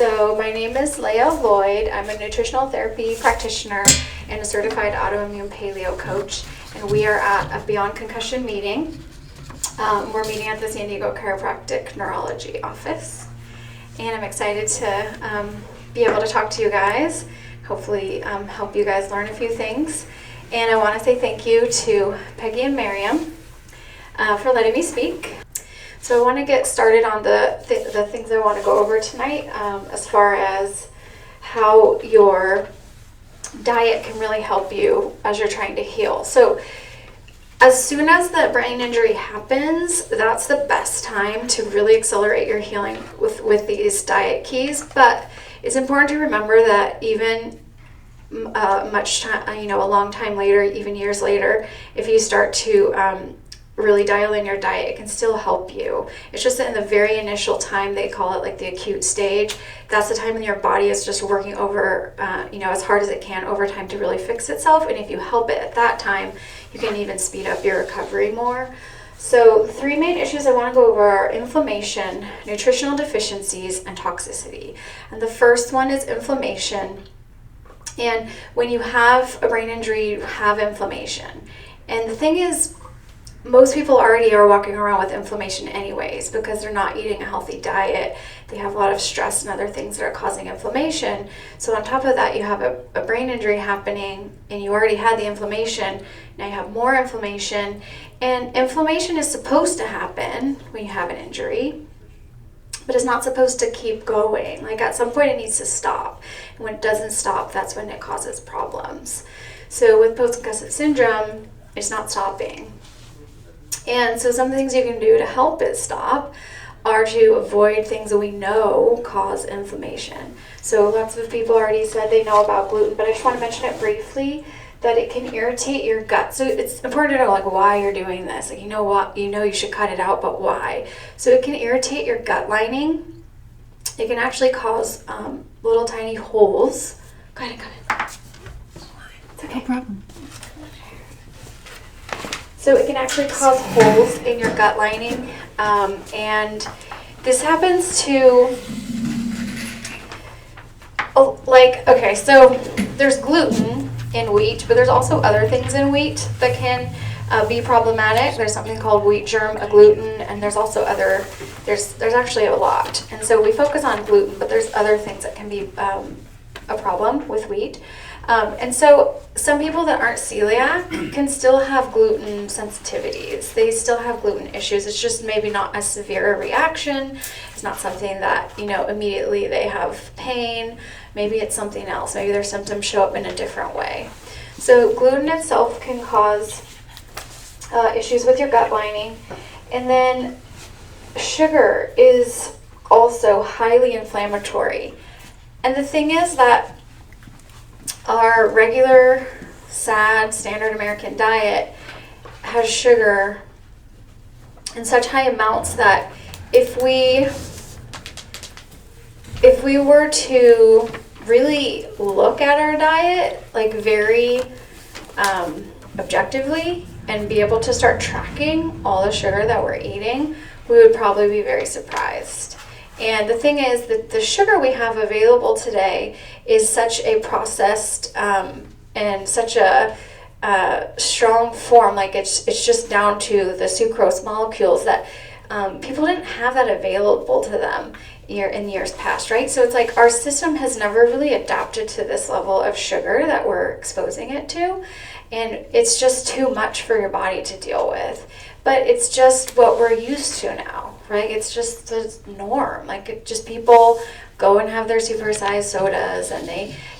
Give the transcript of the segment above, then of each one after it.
So my name is Lael Lloyd. I'm a nutritional therapy practitioner and a certified autoimmune paleo coach. And we are at a Beyond Concussion meeting. We're meeting at the San Diego Chiropractic Neurology office. And I'm excited to be able to talk to you guys, hopefully help you guys learn a few things. And I want to say thank you to Peggy and Miriam for letting me speak. So I want to get started on the things I want to go over tonight as far as how your diet can really help you as you're trying to heal. So as soon as the brain injury happens, that's the best time to really accelerate your healing with these diet keys. But it's important to remember that even much time, a long time later, even years later, if you start to really dial in your diet, it can still help you. It's just that in the very initial time, they call it like the acute stage. That's the time when your body is just working over, as hard as it can over time to really fix itself. And if you help it at that time, you can even speed up your recovery more. So the three main issues I want to go over are inflammation, nutritional deficiencies, and toxicity. And the first one is inflammation. And when you have a brain injury, you have inflammation. And the thing is, most people already are walking around with inflammation anyways because they're not eating a healthy diet. They have a lot of stress and other things that are causing inflammation. So on top of that, you have a brain injury happening and you already had the inflammation. Now you have more inflammation. And inflammation is supposed to happen when you have an injury, but it's not supposed to keep going. Like at some point it needs to stop. And when it doesn't stop, that's when it causes problems. So with post-concussion syndrome, it's not stopping. And so some things you can do to help it stop are to avoid things that we know cause inflammation. So lots of people already said they know about gluten, but I just want to mention it briefly that it can irritate your gut. So it's important to know like why you're doing this. Like you should cut it out, but why? So it can irritate your gut lining. It can actually cause little tiny holes. Go ahead. It's okay. No problem. So it can actually cause holes in your gut lining, and this happens to, so there's gluten in wheat, but there's also other things in wheat that can be problematic. There's something called wheat germ agglutinin, and there's also there's actually a lot. And so we focus on gluten, but there's other things that can be a problem with wheat. And so some people that aren't celiac can still have gluten sensitivities. They still have gluten issues. It's just maybe not as severe a reaction. It's not something that, immediately they have pain. Maybe it's something else. Maybe their symptoms show up in a different way. So gluten itself can cause issues with your gut lining. And then sugar is also highly inflammatory. And the thing is that our regular, sad, standard American diet has sugar in such high amounts that if we were to really look at our diet like very objectively and be able to start tracking all the sugar that we're eating, we would probably be very surprised. And the thing is that the sugar we have available today is such a processed and such a strong form, like it's just down to the sucrose molecules that people didn't have that available to them in years past, right? So it's like our system has never really adapted to this level of sugar that we're exposing it to, and it's just too much for your body to deal with. But it's just what we're used to now, right? It's just the norm. Like people go and have their supersized sodas and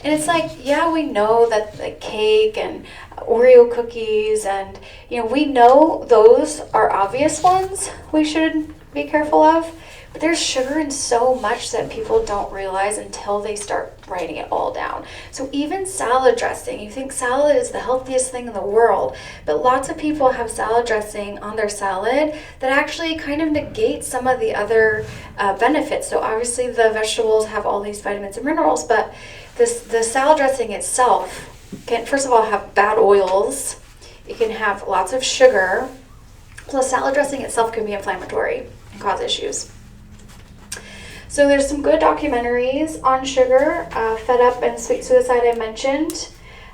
it's like, yeah, we know that the cake and Oreo cookies and, we know those are obvious ones we should be careful of. But there's sugar in so much that people don't realize until they start writing it all down. So even salad dressing, you think salad is the healthiest thing in the world, but lots of people have salad dressing on their salad that actually kind of negates some of the other benefits. So obviously the vegetables have all these vitamins and minerals, but the salad dressing itself can, first of all, have bad oils. It can have lots of sugar. Plus salad dressing itself can be inflammatory and cause issues. So there's some good documentaries on sugar, Fed Up and Sweet Suicide I mentioned.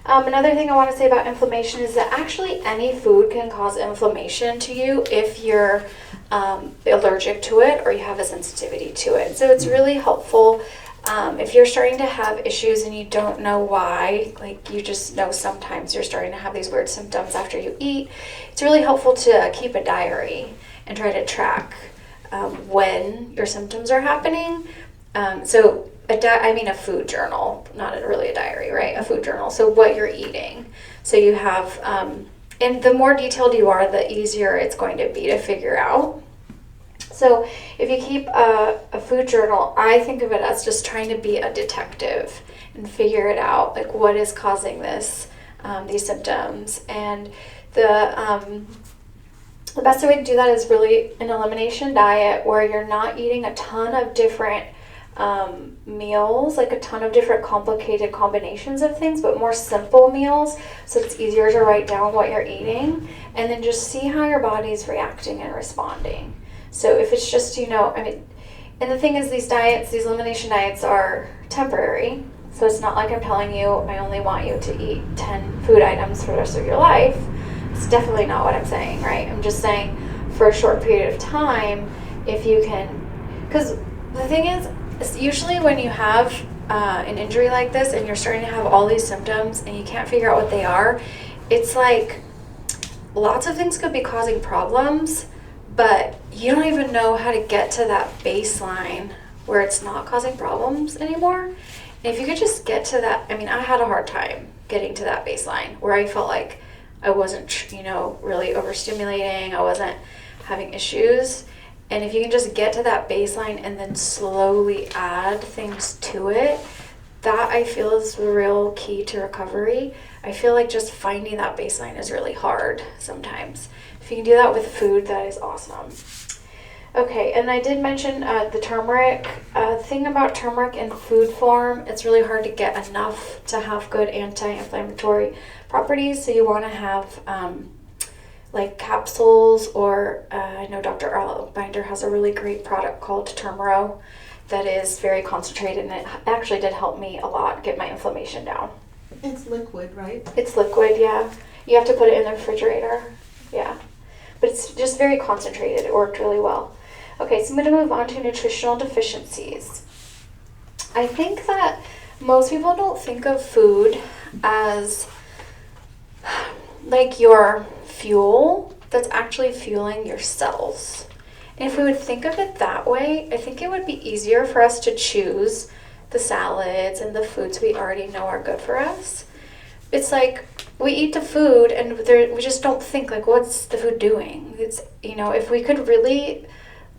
Another thing I want to say about inflammation is that actually any food can cause inflammation to you if you're allergic to it or you have a sensitivity to it. So it's really helpful if you're starting to have issues and you don't know why, like you just know sometimes you're starting to have these weird symptoms after you eat. It's really helpful to keep a diary and try to track when your symptoms are happening. A food journal, not really a diary, right? A food journal. So what you're eating. So you have, and the more detailed you are, the easier it's going to be to figure out. So if you keep a food journal, I think of it as just trying to be a detective and figure it out, like what is causing these symptoms. And the best way to do that is really an elimination diet where you're not eating a ton of different meals, like a ton of different complicated combinations of things, but more simple meals so it's easier to write down what you're eating and then just see how your body's reacting and responding. So if it's just, and the thing is these elimination diets are temporary. So it's not like I'm telling you I only want you to eat 10 food items for the rest of your life. It's definitely not what I'm saying, right? I'm just saying for a short period of time, if you can, because the thing is, usually when you have an injury like this and you're starting to have all these symptoms and you can't figure out what they are, it's like lots of things could be causing problems, but you don't even know how to get to that baseline where it's not causing problems anymore. And if you could just get to that, I had a hard time getting to that baseline where I felt like I wasn't, really overstimulating, I wasn't having issues. And if you can just get to that baseline and then slowly add things to it, that I feel is the real key to recovery. I feel like just finding that baseline is really hard sometimes. If you can do that with food, that is awesome. Okay, and I did mention the turmeric. Thing about turmeric in food form, it's really hard to get enough to have good anti-inflammatory properties. So you want to have like capsules, or I know Dr. Earl Binder has a really great product called Turmero that is very concentrated, and it actually did help me a lot get my inflammation down. It's liquid, right? It's liquid, yeah. You have to put it in the refrigerator, yeah. But it's just very concentrated. It worked really well. Okay, so I'm going to move on to nutritional deficiencies. I think that most people don't think of food as like your fuel that's actually fueling your cells. And if we would think of it that way, I think it would be easier for us to choose the salads and the foods we already know are good for us. It's like we eat the food and we just don't think like, what's the food doing? It's, if we could really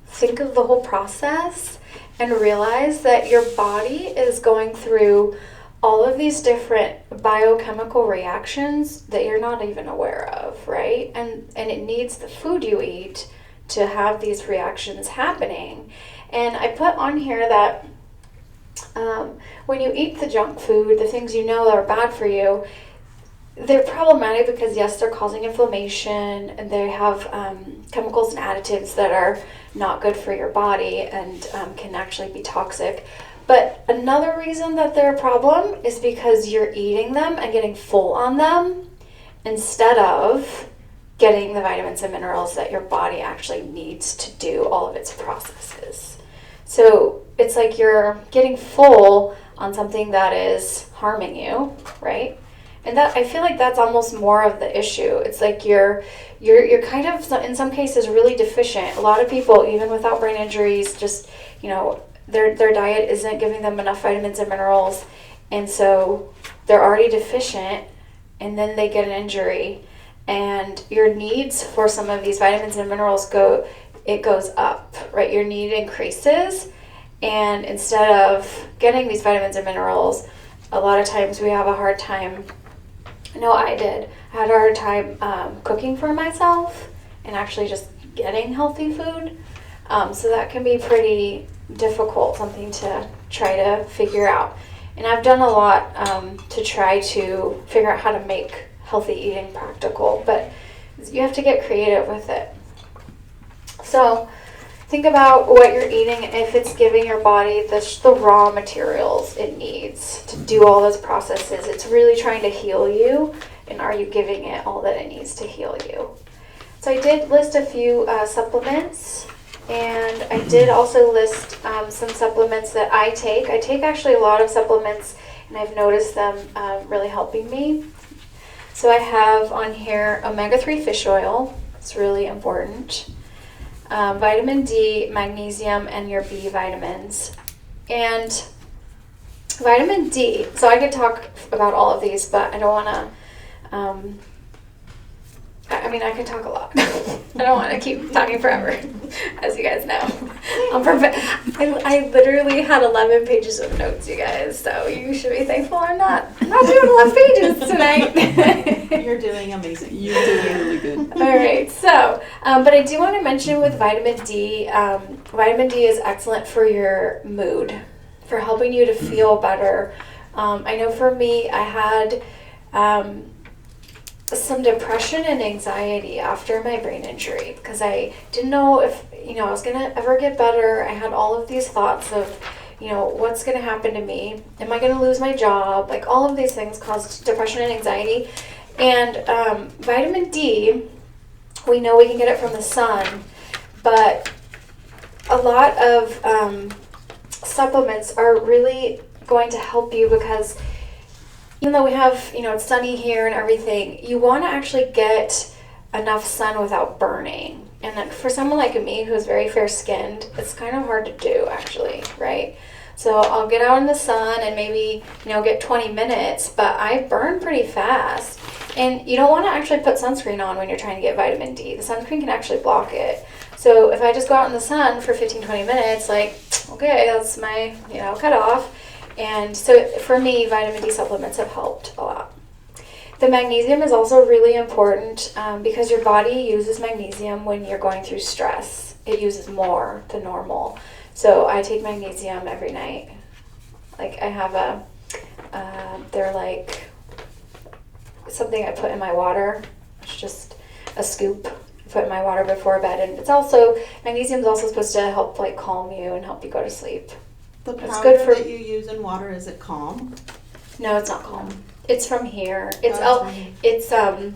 think of the whole process and realize that your body is going through all of these different biochemical reactions that you're not even aware of, right? And it needs the food you eat to have these reactions happening. And I put on here that when you eat the junk food, the things you know are bad for you, they're problematic because, yes, they're causing inflammation and they have chemicals and additives that are not good for your body and can actually be toxic. But another reason that they're a problem is because you're eating them and getting full on them instead of getting the vitamins and minerals that your body actually needs to do all of its processes. So it's like you're getting full on something that is harming you, right? And that, I feel like that's almost more of the issue. It's like you're kind of, in some cases, really deficient. A lot of people, even without brain injuries, just, their diet isn't giving them enough vitamins and minerals, and so they're already deficient, and then they get an injury, and your needs for some of these vitamins and minerals goes up, right? Your need increases, and instead of getting these vitamins and minerals, a lot of times we have a hard time. I had a hard time cooking for myself and actually just getting healthy food. So that can be pretty difficult, something to try to figure out. And I've done a lot to try to figure out how to make healthy eating practical, but you have to get creative with it. So think about what you're eating and if it's giving your body the raw materials it needs to do all those processes. It's really trying to heal you, and are you giving it all that it needs to heal you? So I did list a few supplements, and I did also list some supplements that I take. I take actually a lot of supplements, and I've noticed them really helping me. So I have on here omega-3 fish oil. It's really important. Vitamin D, magnesium, and your B vitamins. And vitamin D, so I could talk about all of these, but I don't want to, I can talk a lot. I don't want to keep talking forever, as you guys know. I literally had 11 pages of notes, you guys, so you should be thankful I'm not doing 11 pages tonight. You're doing amazing. You're doing really good. All right, so, but I do want to mention with vitamin D, vitamin D is excellent for your mood, for helping you to feel better. I know for me, I had some depression and anxiety after my brain injury because I didn't know if, I was going to ever get better. I had all of these thoughts of, what's going to happen to me? Am I going to lose my job? Like, all of these things caused depression and anxiety. And vitamin D, we know we can get it from the sun, but a lot of supplements are really going to help you because even though we have, it's sunny here and everything, you want to actually get enough sun without burning. And then for someone like me who's very fair-skinned, it's kind of hard to do, actually, right? So I'll get out in the sun and maybe, get 20 minutes, but I burn pretty fast. And you don't want to actually put sunscreen on when you're trying to get vitamin D. The sunscreen can actually block it. So if I just go out in the sun for 15, 20 minutes, okay, that's my, cutoff. And so for me, vitamin D supplements have helped a lot. The magnesium is also really important because your body uses magnesium when you're going through stress. It uses more than normal. So I take magnesium every night. I have they're like something I put in my water. It's just a scoop I put in my water before bed. And magnesium is also supposed to help calm you and help you go to sleep. The It's powder good for- that you use in water, is it calm? No, it's not calm. It's from here. It's Oh, it's from here.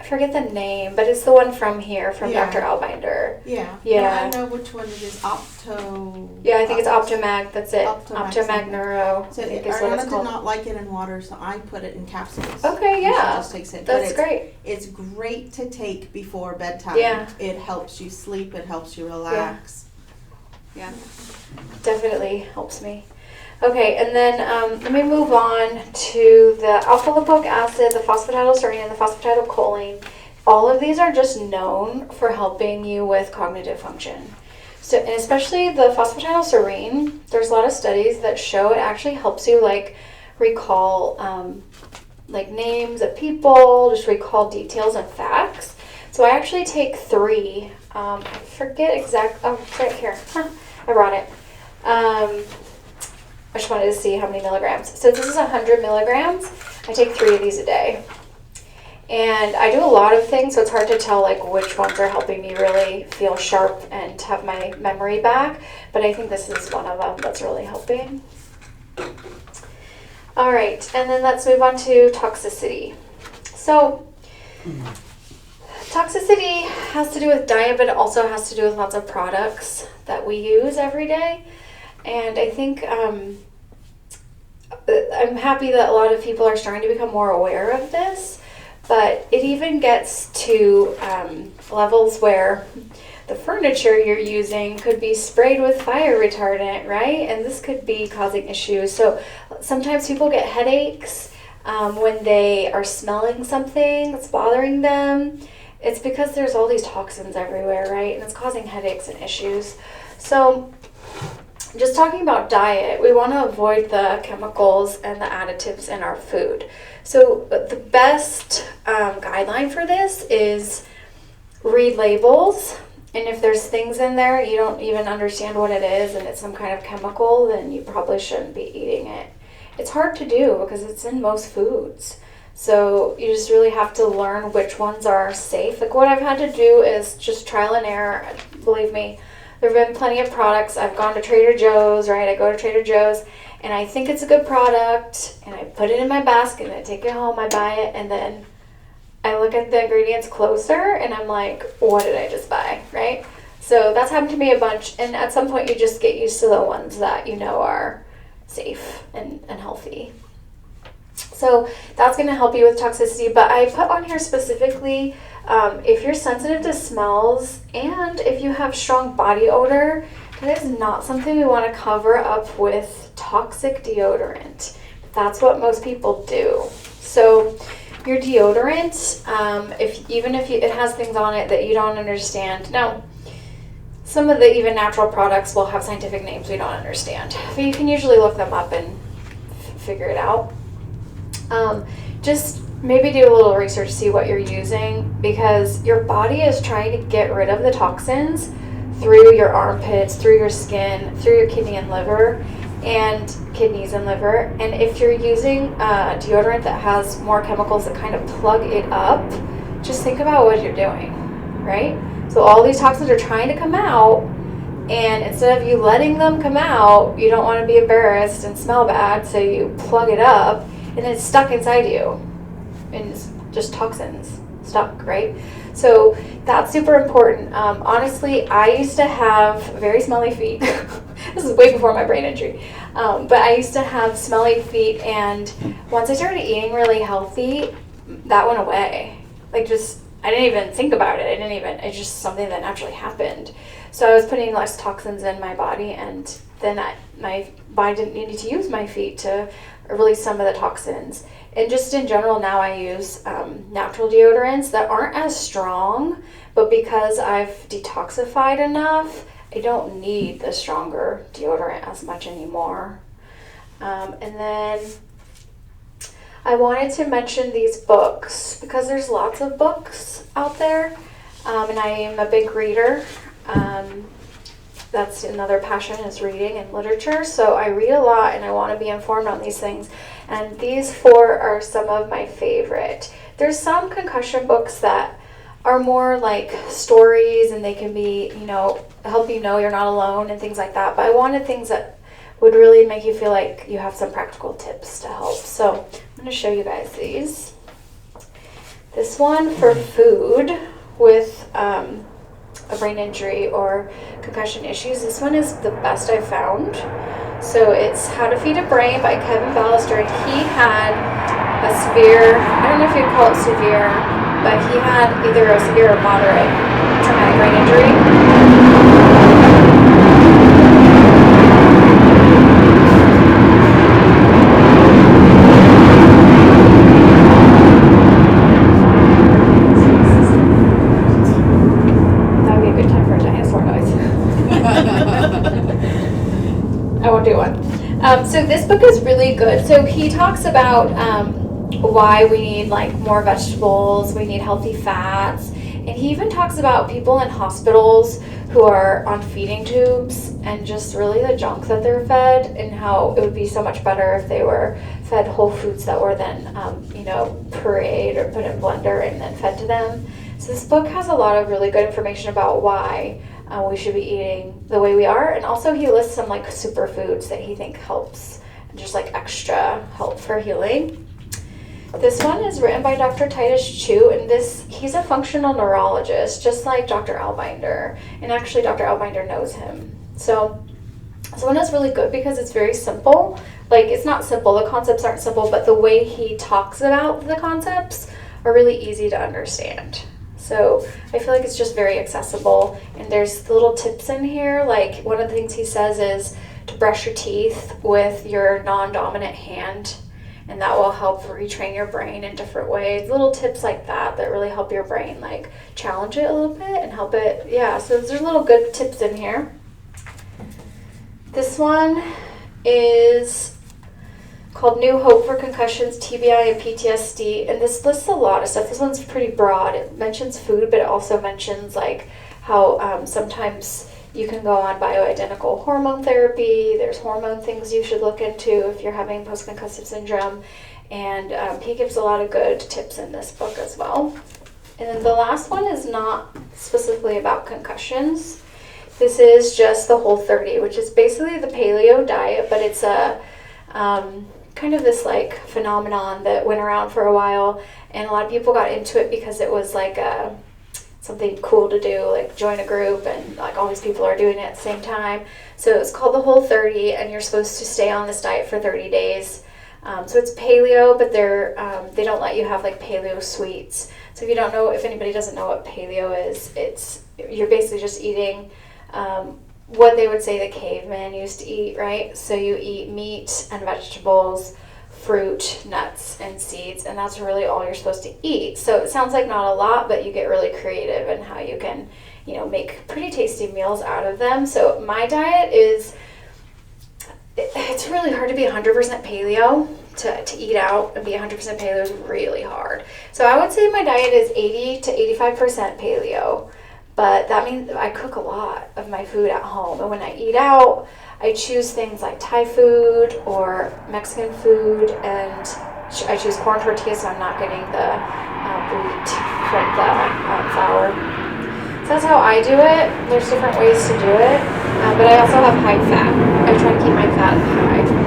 I forget the name, but it's the one from here, from Yeah. Dr. Albinder. Yeah. Yeah. I know which one it is. Yeah, I think it's Optomag. That's it. Optomag Optomag Neuro. So I think is what Ariana it's did called. not like it in water, so I put it in capsules. Okay, And yeah. She just takes it. That's but great. it's great to take before bedtime. Yeah. It helps you sleep. It helps you relax. Yeah. Definitely helps me. Okay, and then let me move on to the alpha-lipoic acid, the phosphatidylserine, and the phosphatidylcholine. All of these are just known for helping you with cognitive function. So, and especially the phosphatidylserine, there's a lot of studies that show it actually helps you recall names of people, just recall details and facts. So I actually take 3. I forget exact. Oh, it's right here. I brought it. I just wanted to see how many milligrams. So this is 100 milligrams. I take 3 of these a day. And I do a lot of things, so it's hard to tell which ones are helping me really feel sharp and have my memory back. But I think this is one of them that's really helping. All right, and then let's move on to toxicity. So toxicity has to do with diet, but it also has to do with lots of products that we use every day. And I think I'm happy that a lot of people are starting to become more aware of this, but it even gets to levels where the furniture you're using could be sprayed with fire retardant, right? And this could be causing issues. So sometimes people get headaches when they are smelling something that's bothering them. It's because there's all these toxins everywhere, right? And it's causing headaches and issues. So just talking about diet, we want to avoid the chemicals and the additives in our food. So the best guideline for this is read labels. And if there's things in there you don't even understand what it is and it's some kind of chemical, then you probably shouldn't be eating it. It's hard to do because it's in most foods. So you just really have to learn which ones are safe. Like what I've had to do is just trial and error. Believe me, there have been plenty of products. I've gone to Trader Joe's, right? I go to Trader Joe's and I think it's a good product and I put it in my basket and I take it home, I buy it, and then I look at the ingredients closer and I'm like, what did I just buy, right? So that's happened to me a bunch, and at some point you just get used to the ones that you know are safe and healthy. So that's going to help you with toxicity, but I put on here specifically if you're sensitive to smells and if you have strong body odor, that is not something we want to cover up with toxic deodorant. That's what most people do. So your deodorant, even if it has things on it that you don't understand. Now, some of the even natural products will have scientific names we don't understand, but you can usually look them up and figure it out. Just maybe do a little research, see what you're using, because your body is trying to get rid of the toxins through your armpits, through your skin, through your kidneys and liver. And if you're using deodorant that has more chemicals that kind of plug it up, just think about what you're doing, right? So all these toxins are trying to come out, and instead of you letting them come out, you don't want to be embarrassed and smell bad, so you plug it up, and then it's stuck inside you, and it's just toxins stuck, right? So that's super important. Honestly, I used to have very smelly feet. This is way before my brain injury. But I used to have smelly feet, and once I started eating really healthy, that went away. I didn't even think about it. It's just something that naturally happened. So I was putting less toxins in my body, and then my body didn't need to use my feet to release some of the toxins. And just in general, now I use natural deodorants that aren't as strong, but because I've detoxified enough, I don't need the stronger deodorant as much anymore. And then I wanted to mention these books because there's lots of books out there, and I am a big reader. That's another passion, is reading and literature. So I read a lot and I want to be informed on these things. And these 4 are some of my favorite. There's some concussion books that are more like stories, and they can be, help you know you're not alone and things like that. But I wanted things that would really make you feel like you have some practical tips to help. So I'm going to show you guys these. This one for food with a brain injury or concussion issues. This one is the best I've found. So it's How to Feed a Brain by Kevin Ballister. He had a severe, I don't know if you'd call it severe, but he had either a severe or moderate traumatic brain injury. So this book is really good. So he talks about why we need more vegetables, we need healthy fats, and he even talks about people in hospitals who are on feeding tubes and just really the junk that they're fed, and how it would be so much better if they were fed whole foods that were then pureed or put in blender and then fed to them. So this book has a lot of really good information about why we should be eating the way we are, and also he lists some superfoods that he thinks helps, just extra help for healing. This one is written by Dr. Titus Chu, and he's a functional neurologist, just like Dr. Albinder, and actually Dr. Albinder knows him. So this one is really good because it's very simple. It's not simple, the concepts aren't simple, but the way he talks about the concepts are really easy to understand. So I feel like it's just very accessible, and there's little tips in here. One of the things he says is to brush your teeth with your non-dominant hand, and that will help retrain your brain in different ways. Little tips like that really help your brain challenge it a little bit and help it. Yeah, so there's little good tips in here. This one is called New Hope for Concussions, TBI, and PTSD, and this lists a lot of stuff. This one's pretty broad. It mentions food, but it also mentions how sometimes you can go on bioidentical hormone therapy. There's hormone things you should look into if you're having post-concussive syndrome, And he gives a lot of good tips in this book as well. And then the last one is not specifically about concussions. This is just the Whole30, which is basically the paleo diet, but it's a kind of this like phenomenon that went around for a while, and a lot of people got into it because it was like something cool to do, like join a group, and like all these people are doing it at the same time. So it's called the Whole30, and you're supposed to stay on this diet for 30 days. So it's paleo, but they don't let you have like paleo sweets. So if anybody doesn't know what paleo is, you're basically just eating what they would say the caveman used to eat, right? So you eat meat and vegetables, fruit, nuts, and seeds, and that's really all you're supposed to eat. So it sounds like not a lot, but you get really creative in how you can, make pretty tasty meals out of them. So my diet it's really hard to be 100% paleo. To eat out and be 100% paleo is really hard. So I would say my diet is 80 to 85% paleo. But that means I cook a lot of my food at home. And when I eat out, I choose things like Thai food or Mexican food, and I choose corn tortillas, so I'm not getting the wheat from the flour. So that's how I do it. There's different ways to do it, but I also have high fat. I try to keep my fat high.